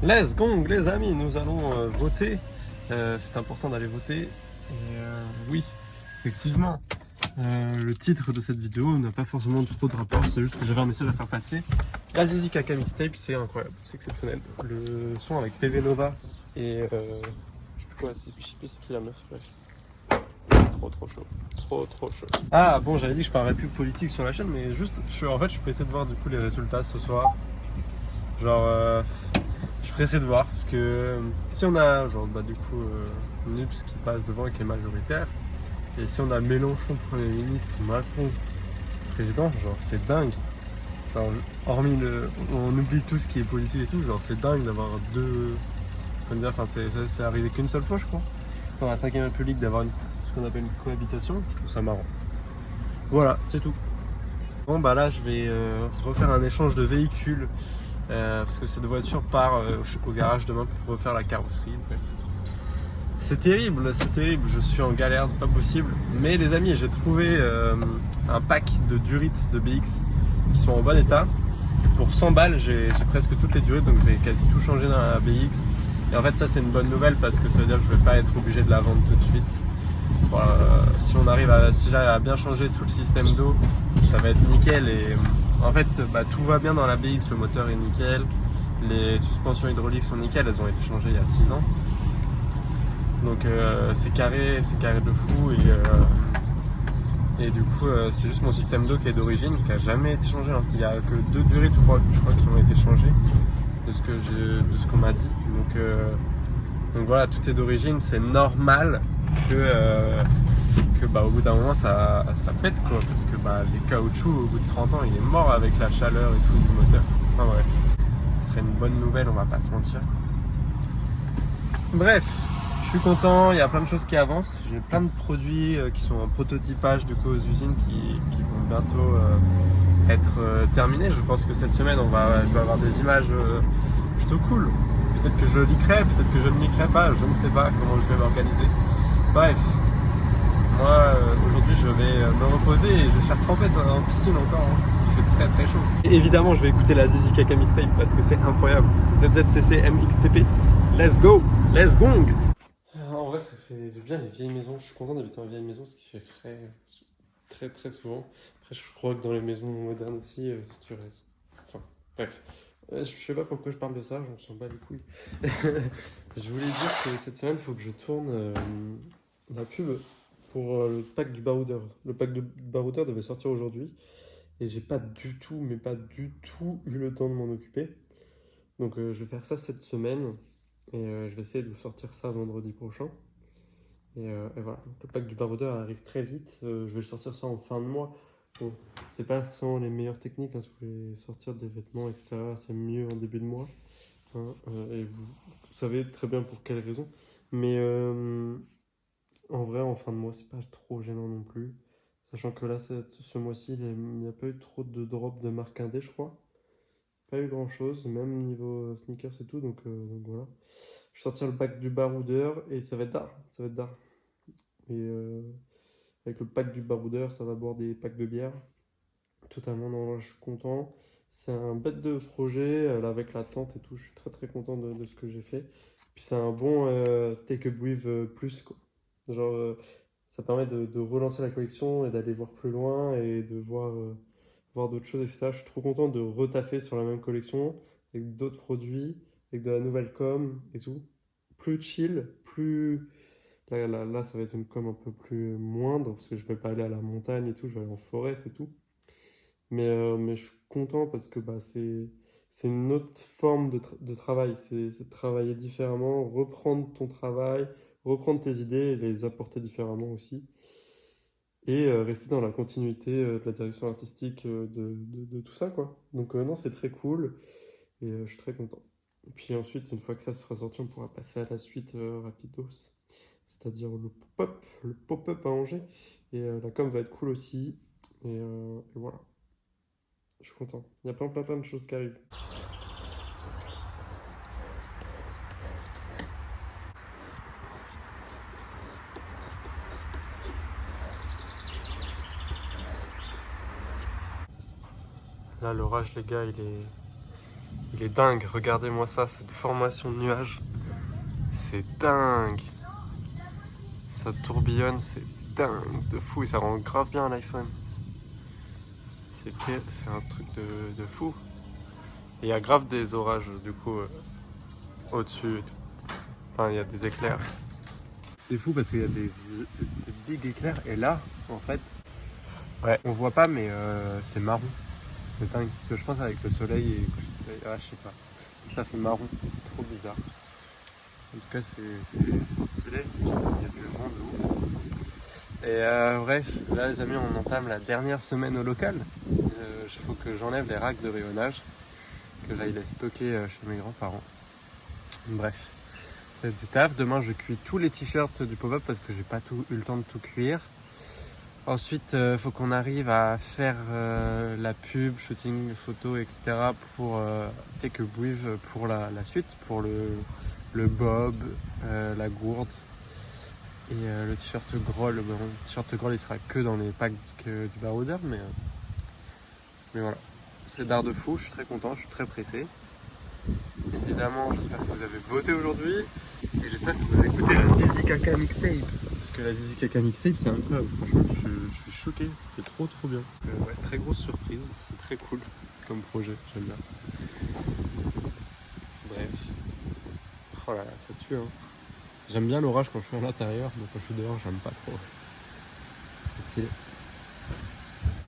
Let's go les amis, nous allons voter. C'est important d'aller voter. Et oui, effectivement, le titre de cette vidéo n'a pas forcément trop de rapport, c'est juste que j'avais un message à faire passer. La Zizi Kaka Mixtape, c'est incroyable, c'est exceptionnel. Le son avec PV Nova et je sais plus quoi, je sais plus c'est qui la meuf, bref. Trop chaud, trop chaud. Ah bon, j'avais dit que je parlerais plus politique sur la chaîne, mais juste, en fait, je suis pressé de voir du coup les résultats ce soir. Genre, je suis pressé de voir parce que si on a genre du coup Nups qui passe devant et qui est majoritaire, et si on a Mélenchon Premier ministre, Macron président, genre c'est dingue. Genre, hormis on oublie tout ce qui est politique et tout, genre c'est dingue d'avoir deux. Comment dire, enfin c'est arrivé qu'une seule fois je crois. Dans la 5ème République d'avoir ce qu'on appelle une cohabitation, je trouve ça marrant. Voilà, c'est tout. Bon bah là je vais refaire un échange de véhicules. Parce que cette voiture part au garage demain pour refaire la carrosserie. Bref. C'est terrible, je suis en galère, pas possible. Mais les amis, j'ai trouvé un pack de durites de BX qui sont en bon état. Pour 100 balles, j'ai presque toutes les durites, donc je vais quasi tout changer dans la BX. Et en fait, ça c'est une bonne nouvelle parce que ça veut dire que je vais pas être obligé de la vendre tout de suite. Si j'arrive à bien changer tout le système d'eau, ça va être nickel. Et en fait, tout va bien dans la BX, le moteur est nickel, les suspensions hydrauliques sont nickel, elles ont été changées il y a 6 ans. Donc c'est carré de fou et du coup c'est juste mon système d'eau qui est d'origine, qui a jamais été changé. Il n'y a que 2 durites, je crois, qui ont été changées de ce qu'on m'a dit. Donc voilà, tout est d'origine, c'est normal que au bout d'un moment ça pète quoi, parce que les caoutchoucs au bout de 30 ans il est mort avec la chaleur et tout du moteur. Enfin bref, ce serait une bonne nouvelle, on va pas se mentir. Bref, je suis content, il y a plein de choses qui avancent, j'ai plein de produits qui sont en prototypage du coup aux usines qui vont bientôt être terminés. Je pense que cette semaine je vais avoir des images plutôt cool. Peut-être que je leakerai, peut-être que je ne leakerai pas, je ne sais pas comment je vais m'organiser. Bref, moi aujourd'hui je vais me reposer et je vais faire trempette en piscine encore, parce qu'il fait très chaud. Et évidemment je vais écouter la Zizi Kaka Mixtape parce que c'est incroyable. ZZCC MXTP, let's go, let's gong. En vrai ça fait du bien les vieilles maisons, je suis content d'habiter en vieille maison parce qu'il fait frais très souvent. Après je crois que dans les maisons modernes aussi, si tu restes... Enfin bref. Je sais pas pourquoi je parle de ça, j'en sens pas les couilles. Je voulais dire que cette semaine, il faut que je tourne la pub pour le pack du baroudeur. Le pack de baroudeur devait sortir aujourd'hui et j'ai pas du tout, mais pas du tout eu le temps de m'en occuper. Donc je vais faire ça cette semaine et je vais essayer de vous sortir ça vendredi prochain. Et voilà, donc, le pack du baroudeur arrive très vite, je vais le sortir ça en fin de mois. Bon, c'est pas forcément les meilleures techniques, hein, si vous voulez sortir des vêtements, etc. C'est mieux en début de mois. Hein, et vous savez très bien pour quelles raisons. Mais en vrai, en fin de mois, c'est pas trop gênant non plus. Sachant que là, ce mois-ci, il n'y a pas eu trop de drop de marque indé, je crois. Pas eu grand-chose, même niveau sneakers et tout. Donc voilà. Je vais sortir le pack du baroudeur et ça va être d'art. Ça va être d'art. Et avec le pack du baroudeur, ça va boire des packs de bière. Totalement, non, je suis content. C'est un bête de projet, là, avec la tente et tout. Je suis très content de ce que j'ai fait. Puis c'est un bon Take a Breathe plus, quoi. Genre, ça permet de relancer la collection et d'aller voir plus loin et de voir d'autres choses, etc. Je suis trop content de retaffer sur la même collection avec d'autres produits, avec de la nouvelle com et tout. Plus chill, plus. Là, ça va être une com un peu plus moindre parce que je vais pas aller à la montagne et tout, je vais aller en forêt, c'est tout. Mais je suis content parce que c'est une autre forme de travail. C'est de travailler différemment, reprendre ton travail, reprendre tes idées et les apporter différemment aussi. Et rester dans la continuité de la direction artistique de tout ça, quoi. Donc non, c'est très cool et je suis très content. Et puis ensuite, une fois que ça sera sorti, on pourra passer à la suite rapidos. C'est-à-dire le pop-up à Angers. Et la com va être cool aussi. Et voilà. Je suis content. Il y a plein de choses qui arrivent. Là, l'orage, les gars, Il est dingue, regardez-moi ça, cette formation de nuages. C'est dingue. Ça tourbillonne, c'est dingue de fou et ça rend grave bien l'iPhone. C'est un truc de fou. Et il y a grave des orages du coup au-dessus. Enfin, il y a des éclairs. C'est fou parce qu'il y a des big éclairs et là, en fait, ouais, on voit pas mais c'est marron. C'est dingue. Parce que je pense avec le soleil et le coucher de soleil, ah, je sais pas. Ça fait marron, c'est trop bizarre. En tout cas, c'est stylé. Il y a du vent de ouf. Et bref, là les amis, on entame la dernière semaine au local. Il faut que j'enlève les racks de rayonnage, que j'aille les stocker chez mes grands-parents. Bref, c'est du taf. Demain, je cuis tous les t-shirts du pop-up parce que j'ai pas eu le temps de tout cuire. Ensuite, il faut qu'on arrive à faire la pub, shooting, photo, etc. pour Take a Brief pour la suite, pour le bob, la gourde et le t-shirt Groll. Bon, le t-shirt Groll, il sera que dans les packs du baroudeur, mais voilà. C'est d'art de fou, je suis très content, je suis très pressé. Évidemment, j'espère que vous avez voté aujourd'hui et j'espère que vous écoutez la Zizi Kaka Mixtape. Parce que la Zizi Kaka Mixtape, c'est incroyable. Franchement, je suis choqué. C'est trop bien. Ouais, très grosse surprise. C'est très cool comme projet. J'aime bien. Bref. Oh là là, ça tue. Hein. J'aime bien l'orage quand je suis à l'intérieur, mais quand je suis dehors, j'aime pas trop. C'est stylé.